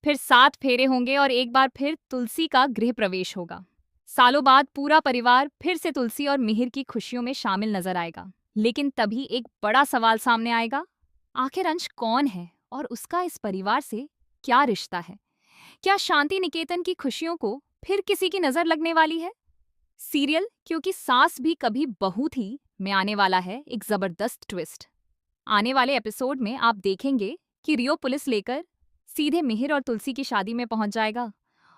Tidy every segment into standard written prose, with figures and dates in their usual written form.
फिर 7 फेरे होंगे और एक बार फिर तुलसी का गृह प्रवेश होगा। सालों बाद पूरा परिवार फिर से तुलसी और मिहिर की खुशियों में शामिल नजर आएगा। लेकिन तभी एक बड़ा सवाल सामने आएगा, आखिर अंश कौन है और उसका इस परिवार से क्या रिश्ता है? क्या शांति निकेतन की खुशियों को फिर किसी की नजर लगने वाली है? सीरियल क्योंकि सास भी कभी बहू थी में आने वाला है एक जबरदस्त ट्विस्ट। आने वाले एपिसोड में आप देखेंगे कि रियो पुलिस लेकर सीधे मिहिर और तुलसी की शादी में पहुंच जाएगा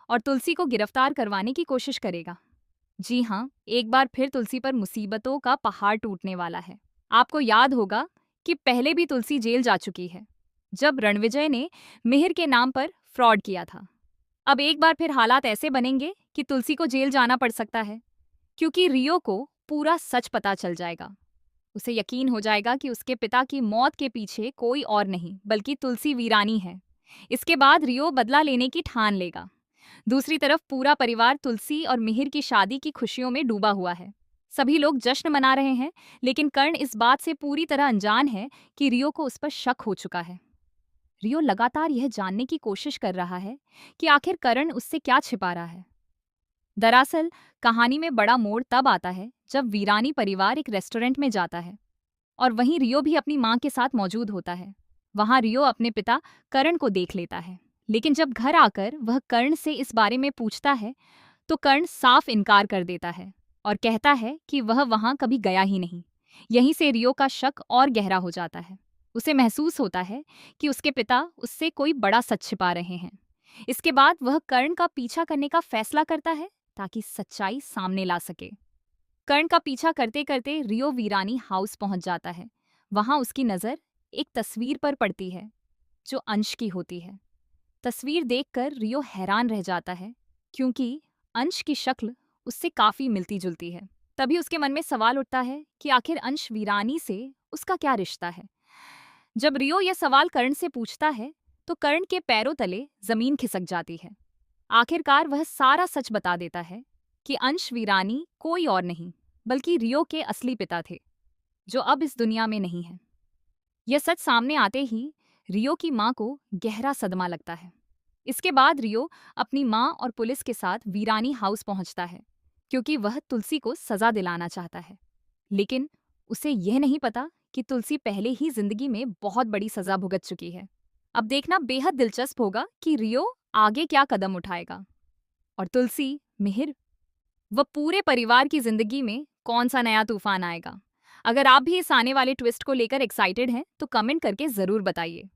और तुलसी को गिरफ्तार करवाने की कोशिश करेगा। जी हाँ, एक बार फिर तुलसी पर मुसीबतों का पहाड़ टूटने वाला है। आपको याद होगा कि पहले भी तुलसी जेल जा चुकी है, जब रणविजय ने मिहिर के नाम पर फ्रॉड किया था। अब एक बार फिर हालात ऐसे बनेंगे कि तुलसी को जेल जाना पड़ सकता है, क्योंकि रियो को पूरा सच पता चल जाएगा। उसे यकीन हो जाएगा कि उसके पिता की मौत के पीछे कोई और नहीं बल्कि तुलसी वीरानी है। इसके बाद रियो बदला लेने की ठान लेगा। दूसरी तरफ पूरा परिवार तुलसी और मिहिर की शादी की खुशियों में डूबा हुआ है। सभी लोग जश्न मना रहे हैं, लेकिन कर्ण इस बात से पूरी तरह अनजान है कि रियो को उस पर शक हो चुका है। रियो लगातार यह जानने की कोशिश कर रहा है कि आखिर कर्ण उससे क्या छिपा रहा है। दरअसल कहानी में बड़ा मोड़ तब आता है जब वीरानी परिवार एक रेस्टोरेंट में जाता है और वहीं रियो भी अपनी मां के साथ मौजूद होता है। वहां रियो अपने पिता कर्ण को देख लेता है, लेकिन जब घर आकर वह कर्ण से इस बारे में पूछता है तो कर्ण साफ इनकार कर देता है और कहता है कि वह वहां कभी गया ही नहीं। यहीं से रियो का शक और गहरा हो जाता है। उसे महसूस होता है कि उसके पिता उससे कोई बड़ा सच छिपा रहे हैं। इसके बाद वह कर्ण का पीछा करने का फैसला करता है ताकि सच्चाई सामने ला सके। कर्ण का पीछा करते करते रियो वीरानी हाउस पहुंच जाता है। वहां उसकी नजर एक तस्वीर पर पड़ती है जो अंश की होती है। तस्वीर देखकर रियो हैरान रह जाता है, क्योंकि अंश की शक्ल उससे काफी मिलती जुलती है। तभी उसके मन में सवाल उठता है कि आखिर अंश वीरानी से उसका क्या रिश्ता है। जब रियो यह सवाल कर्ण से पूछता है तो कर्ण के पैरों तले जमीन खिसक जाती है। आखिरकार वह सारा सच बता देता है कि अंश वीरानी कोई और नहीं बल्कि रियो के असली पिता थे, जो अब इस दुनिया में नहीं है। यह सच सामने आते ही रियो की मां को गहरा सदमा लगता है। इसके बाद रियो अपनी मां और पुलिस के साथ वीरानी हाउस पहुंचता है, क्योंकि वह तुलसी को सजा दिलाना चाहता है। लेकिन उसे यह नहीं पता कि तुलसी पहले ही जिंदगी में बहुत बड़ी सजा भुगत चुकी है। अब देखना बेहद दिलचस्प होगा कि रियो आगे क्या कदम उठाएगा और तुलसी, मिहिर व पूरे परिवार की जिंदगी में कौन सा नया तूफान आएगा। अगर आप भी इस आने वाले ट्विस्ट को लेकर एक्साइटेड हैं तो कमेंट करके जरूर बताइए।